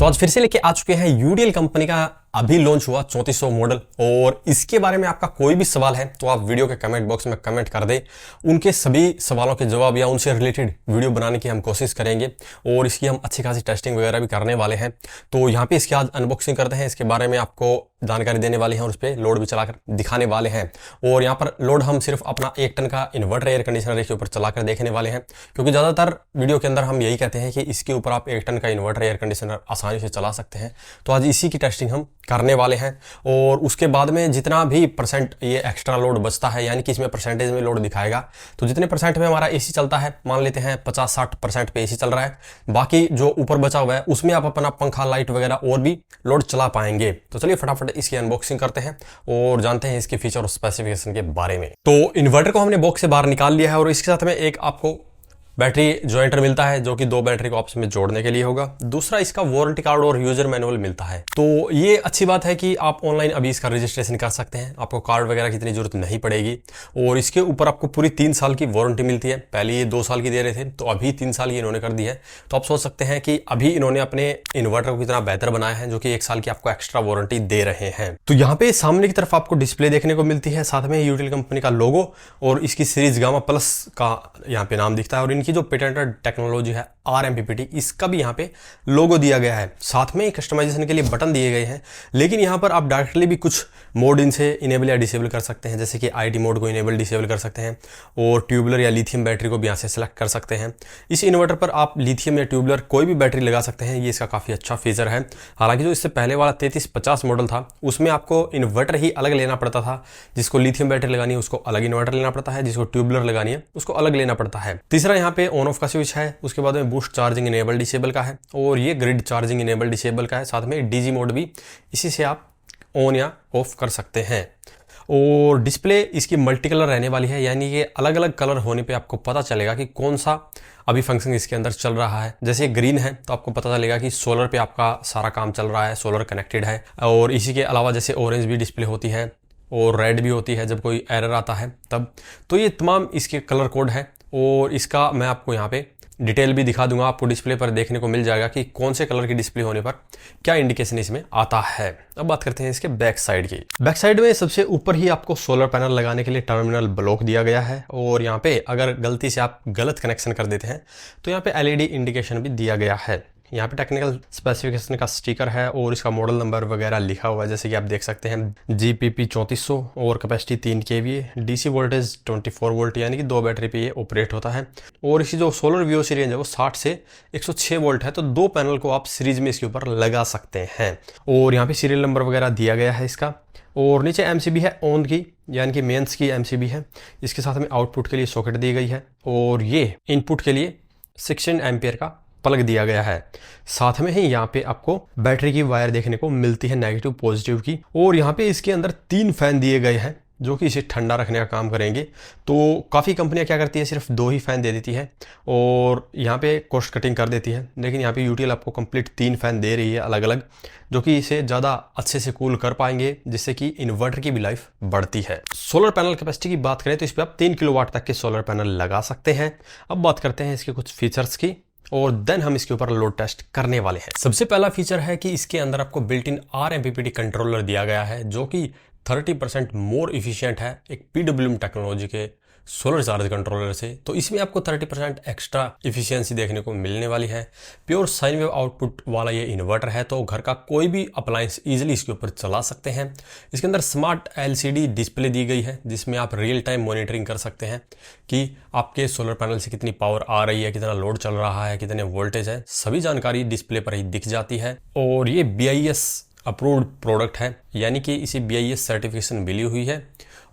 तो आज फिर से लेके आ चुके हैं यूडीएल कंपनी का अभी लॉन्च हुआ 3400 मॉडल। और इसके बारे में आपका कोई भी सवाल है तो आप वीडियो के कमेंट बॉक्स में कमेंट कर दें। उनके सभी सवालों के जवाब या उनसे रिलेटेड वीडियो बनाने की हम कोशिश करेंगे और इसकी हम अच्छी खासी टेस्टिंग वगैरह भी करने वाले हैं। तो यहाँ पे इसकी आज अनबॉक्सिंग करते हैं, इसके बारे में आपको जानकारी देने वाले हैं और उस पर लोड भी चलाकर दिखाने वाले हैं। और यहाँ पर लोड हम सिर्फ अपना 1 टन का इन्वर्टर एयर कंडीशनर के ऊपर चलाकर देखने वाले हैं, क्योंकि ज़्यादातर वीडियो के अंदर हम यही कहते हैं कि इसके ऊपर आप 1 टन का इन्वर्टर एयर कंडीशनर आसानी से चला सकते हैं। तो आज इसी की टेस्टिंग हम करने वाले हैं और उसके बाद में जितना भी परसेंट ये एक्स्ट्रा लोड बचता है, यानी कि इसमें परसेंटेज में लोड दिखाएगा, तो जितने परसेंट में हमारा एसी चलता है, मान लेते हैं 50-60% पे एसी चल रहा है, बाकी जो ऊपर बचा हुआ है उसमें आप अपना पंखा, लाइट वगैरह और भी लोड चला पाएंगे। तो चलिए फटाफट इसकी अनबॉक्सिंग करते हैं और जानते हैं इसके फीचर और स्पेसिफिकेशन के बारे में। तो इन्वर्टर को हमने बॉक्स से बाहर निकाल लिया है और इसके साथ में एक आपको बैटरी ज्वाइंटर मिलता है, जो कि 2 बैटरी को आपस में जोड़ने के लिए होगा। दूसरा, इसका वारंटी कार्ड और यूजर मैनुअल मिलता है। तो ये अच्छी बात है कि आप ऑनलाइन अभी इसका रजिस्ट्रेशन कर सकते हैं, आपको कार्ड वगैरह की इतनी जरूरत नहीं पड़ेगी। और इसके ऊपर आपको पूरी 3 साल की वारंटी मिलती है। पहले ये 2 साल की दे रहे थे, तो अभी 3 साल की इन्होंने कर दी है। तो आप सोच सकते हैं कि अभी इन्होंने अपने इन्वर्टर को कितना बेहतर बनाया है, जो कि 1 साल की आपको एक्स्ट्रा वारंटी दे रहे हैं। तो यहाँ पे सामने की तरफ आपको डिस्प्ले देखने को मिलती है, साथ में यूटीएल कंपनी का लोगो और इसकी सीरीज गामा प्लस का यहाँ पे नाम दिखता है। और इनकी जो पेटेंटेड टेक्नोलॉजी है RMPPT, इसका भी यहाँ पे लोगो दिया गया है। साथ में कस्टमाइजेशन के लिए बटन दिए गए हैं, लेकिन यहाँ पर आप डायरेक्टली भी कुछ मोड इनसे इनेबल या डिसेबल कर सकते हैं, जैसे कि IT मोड को इनेबल डिसेबल कर सकते हैं और ट्यूबुलर या लिथियम बैटरी को भी यहाँ से सिलेक्ट कर सकते हैं। इस इन्वर्टर पर आप लिथियम या ट्यूबुलर कोई भी बैटरी लगा सकते हैं, ये इसका काफ़ी अच्छा फीचर है। हालांकि जो इससे पहले वाला 3350 मॉडल था, उसमें आपको इन्वर्टर ही अलग लेना पड़ता था। जिसको लिथियम बैटरी लगानी है उसको अलग इन्वर्टर लेना पड़ता है, जिसको ट्यूबुलर लगानी है उसको अलग लेना पड़ता है। तीसरा, यहाँ पे ऑन ऑफ का स्विच है, उसके बाद में बूस्ट चार्जिंग इनेबल डिसेबल का है और ये ग्रिड चार्जिंग इनेबल डिसेबल का है। साथ में डीजी मोड भी इसी से आप ऑन या ऑफ कर सकते हैं। और डिस्प्ले इसकी मल्टी कलर रहने वाली है, यानी कि अलग अलग कलर होने पे आपको पता चलेगा कि कौन सा अभी फंक्शन इसके अंदर चल रहा है। जैसे ग्रीन है तो आपको पता चलेगा कि सोलर पे आपका सारा काम चल रहा है, सोलर कनेक्टेड है। और इसी के अलावा जैसे ऑरेंज भी डिस्प्ले होती है और रेड भी होती है जब कोई एरर आता है तब। तो ये तमाम इसके कलर कोड है और इसका मैं आपको यहाँ पे डिटेल भी दिखा दूंगा। आपको डिस्प्ले पर देखने को मिल जाएगा कि कौन से कलर की डिस्प्ले होने पर क्या इंडिकेशन इसमें आता है। अब बात करते हैं इसके बैक साइड की। बैक साइड में सबसे ऊपर ही आपको सोलर पैनल लगाने के लिए टर्मिनल ब्लॉक दिया गया है और यहाँ पे अगर गलती से आप गलत कनेक्शन कर देते हैं तो यहाँ पे LED इंडिकेशन भी दिया गया है। यहाँ पे टेक्निकल स्पेसिफिकेशन का स्टिकर है और इसका मॉडल नंबर वगैरह लिखा हुआ है, जैसे कि आप देख सकते हैं GPP 3400 और capacity 3 kVA, DC voltage 24 volt, यानी कि 2 बैटरी पे ये ऑपरेट होता है। और इसकी जो सोलर VOC रेंज है वो 60 से 106 वोल्ट है। तो 2 पैनल को आप सीरीज में इसके ऊपर लगा सकते हैं। और यहाँ पे सीरियल नंबर वगैरह दिया गया है इसका। और नीचे MCB है ऑन की, यानी कि मेंस की MCB है। इसके साथ में आउटपुट के लिए सॉकेट दी गई है और ये इनपुट के लिए 16 एम्पियर का प्लग दिया गया है। साथ में ही यहाँ पे आपको बैटरी की वायर देखने को मिलती है, नेगेटिव पॉजिटिव की। और यहाँ पे इसके अंदर 3 फैन दिए गए हैं जो कि इसे ठंडा रखने का काम करेंगे। तो काफ़ी कंपनियां क्या करती है, सिर्फ 2 ही फैन दे देती है और यहाँ पे कॉस्ट कटिंग कर देती है, लेकिन यहाँ पे यूटीएल आपको कंप्लीट 3 फैन दे रही है अलग अलग, जो कि इसे ज़्यादा अच्छे से कूल कर पाएंगे, जिससे कि इन्वर्टर की भी लाइफ बढ़ती है। सोलर पैनल कैपेसिटी की बात करें तो इस पर आप 3 किलोवाट तक के सोलर पैनल लगा सकते हैं। अब बात करते हैं इसके कुछ फीचर्स की और देन हम इसके ऊपर लोड टेस्ट करने वाले हैं। सबसे पहला फीचर है कि इसके अंदर आपको बिल्ट इन RMPPT कंट्रोलर दिया गया है, जो कि 30% मोर इफिशिएंट है एक PWM टेक्नोलॉजी के सोलर चार्ज कंट्रोलर से। तो इसमें आपको 30% एक्स्ट्रा इफिशियंसी देखने को मिलने वाली है। प्योर साइन वेव आउटपुट वाला ये इन्वर्टर है, तो घर का कोई भी अप्लायंस इजीली इसके ऊपर चला सकते हैं। इसके अंदर स्मार्ट LCD डिस्प्ले दी गई है, जिसमें आप रियल टाइम मॉनिटरिंग कर सकते हैं कि आपके सोलर पैनल से कितनी पावर आ रही है, कितना लोड चल रहा है, कितने वोल्टेज है, सभी जानकारी डिस्प्ले पर ही दिख जाती है। और ये BIS अप्रूव्ड प्रोडक्ट है, यानी कि इसे BIS सर्टिफिकेशन मिली हुई है।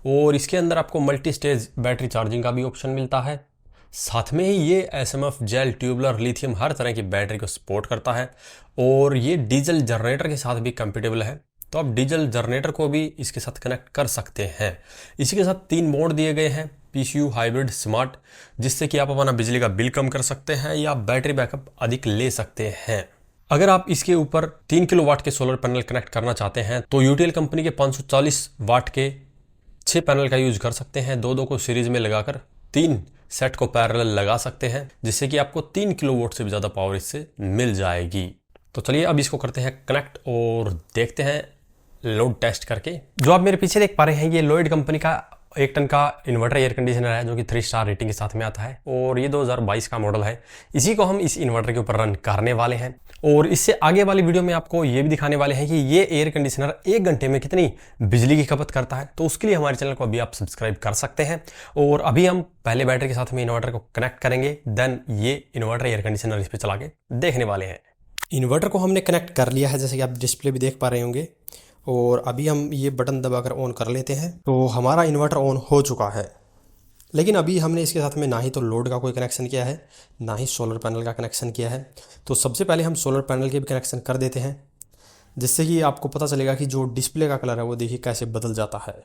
और इसके अंदर आपको मल्टी स्टेज बैटरी चार्जिंग का भी ऑप्शन मिलता है। साथ में ही ये SMF, जेल, ट्यूबुलर, लिथियम हर तरह की बैटरी को सपोर्ट करता है और ये डीजल जनरेटर के साथ भी कंपेटेबल है। तो आप डीजल जनरेटर को भी इसके साथ कनेक्ट कर सकते हैं। इसी के साथ 3 मोड दिए गए हैं, PCU, हाइब्रिड, स्मार्ट, जिससे कि आप अपना बिजली का बिल कम कर सकते हैं या बैटरी बैकअप अधिक ले सकते हैं। अगर आप इसके ऊपर 3 किलोवाट के सोलर पैनल कनेक्ट करना चाहते हैं तो यूटीएल कंपनी के 540 वाट के 6 पैनल का यूज कर सकते हैं। 2-2 को सीरीज में लगाकर 3 सेट को पैरेलल लगा सकते हैं, जिससे कि आपको 3 किलोवाट से भी ज़्यादा पावर इससे मिल जाएगी। तो चलिए अब इसको करते हैं कनेक्ट और देखते हैं लोड टेस्ट करके। जो आप मेरे पीछे देख पा रहे हैं ये लॉयड कंपनी का 1 टन का इन्वर्टर एयर कंडीशनर है जो कि 3 स्टार रेटिंग के साथ में आता है और ये 2022 का मॉडल है। इसी को हम इस इन्वर्टर के ऊपर रन करने वाले हैं और इससे आगे वाली वीडियो में आपको ये भी दिखाने वाले हैं कि ये एयर कंडीशनर 1 घंटे में कितनी बिजली की खपत करता है। तो उसके लिए हमारे चैनल को अभी आप सब्सक्राइब कर सकते हैं और अभी हम पहले बैटरी के साथ में इन्वर्टर को कनेक्ट करेंगे, देन ये इन्वर्टर एयर कंडीशनर इस पर चला के देखने वाले हैं। इन्वर्टर को हमने कनेक्ट कर लिया है जैसे कि आप डिस्प्ले भी देख पा रहे होंगे और अभी हम ये बटन दबाकर ऑन कर लेते हैं। तो हमारा इन्वर्टर ऑन हो चुका है, लेकिन अभी हमने इसके साथ में ना ही तो लोड का कोई कनेक्शन किया है ना ही सोलर पैनल का कनेक्शन किया है। तो सबसे पहले हम सोलर पैनल के भी कनेक्शन कर देते हैं जिससे कि आपको पता चलेगा कि जो डिस्प्ले का कलर है वो देखिए कैसे बदल जाता है।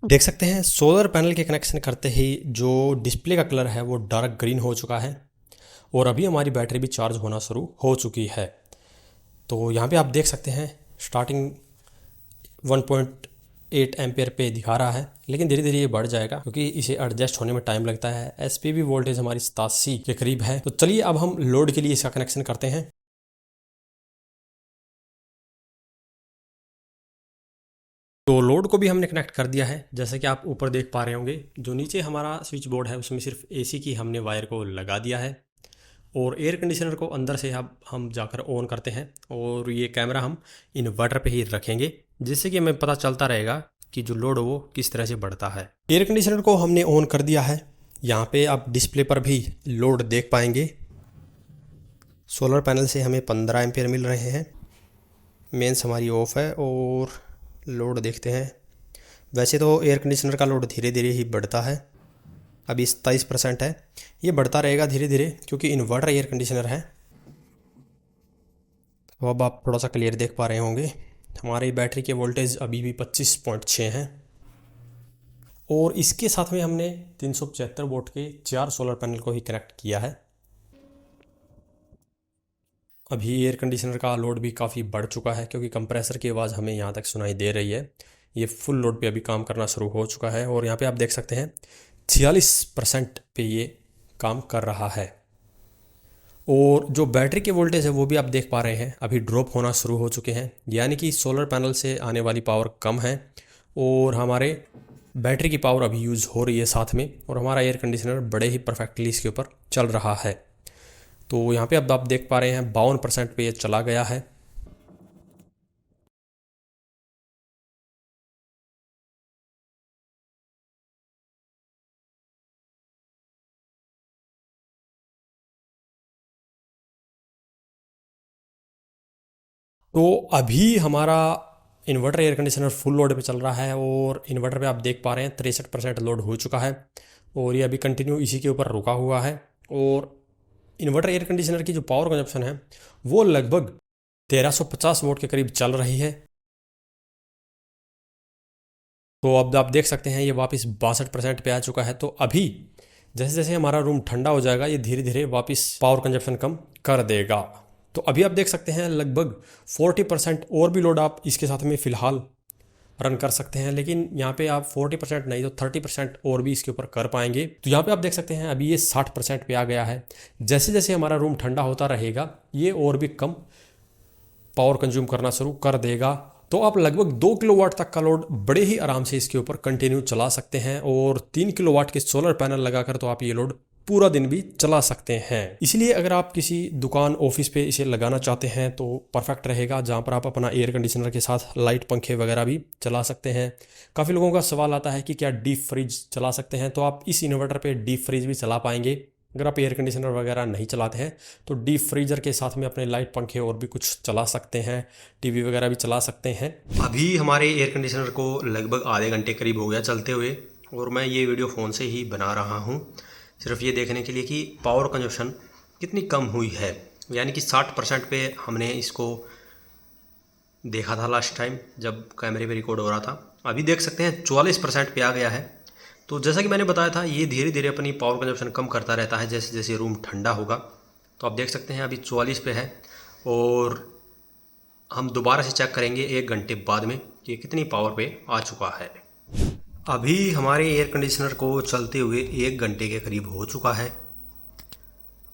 देख सकते हैं सोलर पैनल के कनेक्शन करते ही जो डिस्प्ले का कलर है वो डार्क ग्रीन हो चुका है और अभी हमारी बैटरी भी चार्ज होना शुरू हो चुकी है। तो यहाँ पे आप देख सकते हैं स्टार्टिंग 1.8 एम्पेयर पे दिखा रहा है, लेकिन धीरे धीरे ये बढ़ जाएगा क्योंकि इसे एडजस्ट होने में टाइम लगता है। एसपीवी वोल्टेज हमारी 87 के करीब है। तो चलिए अब हम लोड के लिए इसका कनेक्शन करते हैं। तो लोड को भी हमने कनेक्ट कर दिया है जैसे कि आप ऊपर देख पा रहे होंगे। जो नीचे हमारा स्विच बोर्ड है उसमें सिर्फ एसी की हमने वायर को लगा दिया है और एयर कंडीशनर को अंदर से अब हम जाकर ऑन करते हैं और ये कैमरा हम इन्वर्टर पे ही रखेंगे जिससे कि हमें पता चलता रहेगा कि जो लोड वो किस तरह से बढ़ता है। एयर कंडीशनर को हमने ऑन कर दिया है। यहाँ पे आप डिस्प्ले पर भी लोड देख पाएंगे। सोलर पैनल से हमें 15 एम्पियर मिल रहे हैं। मेंस हमारी ऑफ है और लोड देखते हैं। वैसे तो एयर कंडीशनर का लोड धीरे धीरे ही बढ़ता है, अभी 27% है। ये बढ़ता रहेगा धीरे धीरे क्योंकि इन्वर्टर एयर कंडीशनर है। तो अब आप थोड़ा सा क्लियर देख पा रहे होंगे हमारी बैटरी के वोल्टेज अभी भी 25.6 हैं और इसके साथ में हमने 375 वोल्ट के 4 सोलर पैनल को ही कनेक्ट किया है। अभी एयर कंडीशनर का लोड भी काफ़ी बढ़ चुका है क्योंकि कंप्रेसर की आवाज़ हमें यहाँ तक सुनाई दे रही है। ये फुल लोड पे अभी काम करना शुरू हो चुका है और यहाँ पे आप देख सकते हैं 46% पे ये काम कर रहा है और जो बैटरी के वोल्टेज है वो भी आप देख पा रहे हैं अभी ड्रॉप होना शुरू हो चुके हैं, यानी कि सोलर पैनल से आने वाली पावर कम है और हमारे बैटरी की पावर अभी यूज़ हो रही है साथ में और हमारा एयर कंडीशनर बड़े ही परफेक्टली इसके ऊपर चल रहा है। तो यहाँ पे अब आप देख पा रहे हैं 52% पे ये चला गया है। तो अभी हमारा inverter air conditioner full load पे चल रहा है और इन्वर्टर पे आप देख पा रहे हैं 63% लोड हो चुका है और ये अभी कंटिन्यू इसी के ऊपर रुका हुआ है और इन्वर्टर एयर कंडीशनर की जो पावर कंजप्शन है वो लगभग 1350 वोट के करीब चल रही है। तो अब आप देख सकते हैं ये वापस 62% पे आ चुका है। तो अभी जैसे जैसे हमारा रूम ठंडा हो जाएगा ये धीरे धीरे वापस पावर कंजप्शन कम कर देगा। तो अभी आप देख सकते हैं लगभग 40% और भी लोड आप इसके साथ में फ़िलहाल रन कर सकते हैं, लेकिन यहाँ पे आप 40% नहीं तो 30% और भी इसके ऊपर कर पाएंगे। तो यहाँ पे आप देख सकते हैं अभी ये 60% पे आ गया है। जैसे जैसे हमारा रूम ठंडा होता रहेगा ये और भी कम पावर कंज्यूम करना शुरू कर देगा। तो आप लगभग 2 किलोवाट तक का लोड बड़े ही आराम से इसके ऊपर कंटिन्यू चला सकते हैं और 3 किलोवाट के सोलर पैनल लगाकर तो आप ये लोड पूरा दिन भी चला सकते हैं। इसलिए अगर आप किसी दुकान ऑफिस पे इसे लगाना चाहते हैं तो परफेक्ट रहेगा, जहाँ पर आप अपना एयर कंडीशनर के साथ लाइट पंखे वगैरह भी चला सकते हैं। काफ़ी लोगों का सवाल आता है कि क्या डीप फ्रिज चला सकते हैं, तो आप इस इन्वर्टर पे डीप फ्रिज भी चला पाएंगे। अगर आप एयर कंडीशनर वगैरह नहीं चलाते हैं तो डीप फ्रीजर के साथ में अपने लाइट पंखे और भी कुछ चला सकते हैं, टीवी वगैरह भी चला सकते हैं। अभी हमारे एयर कंडीशनर को लगभग आधे घंटे करीब हो गया चलते हुए और मैं ये वीडियो फ़ोन से ही बना रहा हूँ सिर्फ ये देखने के लिए कि पावर कंजप्शन कितनी कम हुई है। यानी कि 60% पे हमने इसको देखा था लास्ट टाइम जब कैमरे पे रिकॉर्ड हो रहा था। अभी देख सकते हैं 44% पे आ गया है। तो जैसा कि मैंने बताया था ये धीरे धीरे अपनी पावर कंजप्शन कम करता रहता है जैसे जैसे रूम ठंडा होगा। तो आप देख सकते हैं अभी 44 पे है और हम दोबारा से चेक करेंगे 1 घंटे बाद में कि कितनी पावर पे आ चुका है। अभी हमारे एयर कंडीशनर को चलते हुए 1 घंटे के करीब हो चुका है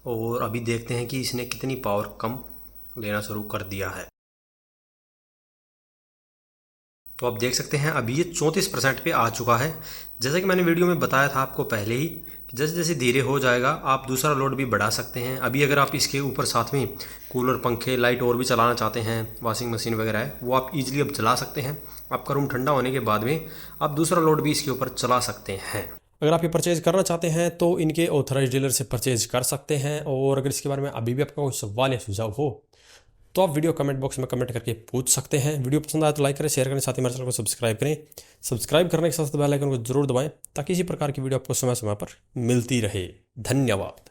और अभी देखते हैं कि इसने कितनी पावर कम लेना शुरू कर दिया है। तो आप देख सकते हैं अभी ये 34% पे आ चुका है। जैसे कि मैंने वीडियो में बताया था आपको पहले ही कि जैसे जैसे धीरे हो जाएगा आप दूसरा लोड भी बढ़ा सकते हैं। अभी अगर आप इसके ऊपर साथ में कूलर, पंखे, लाइट और भी चलाना चाहते हैं, वॉशिंग मशीन वगैरह है, वो आप इजीली अब चला सकते हैं। आपका रूम ठंडा होने के बाद में आप दूसरा लोड भी इसके ऊपर चला सकते हैं। अगर आप ये परचेज करना चाहते हैं तो इनके ऑथराइज डीलर से परचेज कर सकते हैं। और अगर इसके बारे में अभी भी आपका कोई सवाल या सुझाव हो तो आप वीडियो कमेंट बॉक्स में कमेंट करके पूछ सकते हैं। वीडियो पसंद आए तो लाइक करें, शेयर करें, साथ ही हमारे चैनल को सब्सक्राइब करें। सब्सक्राइब करने के साथ बेल आइकन को जरूर दबाएं ताकि इसी प्रकार की वीडियो आपको समय समय पर मिलती रहे। धन्यवाद।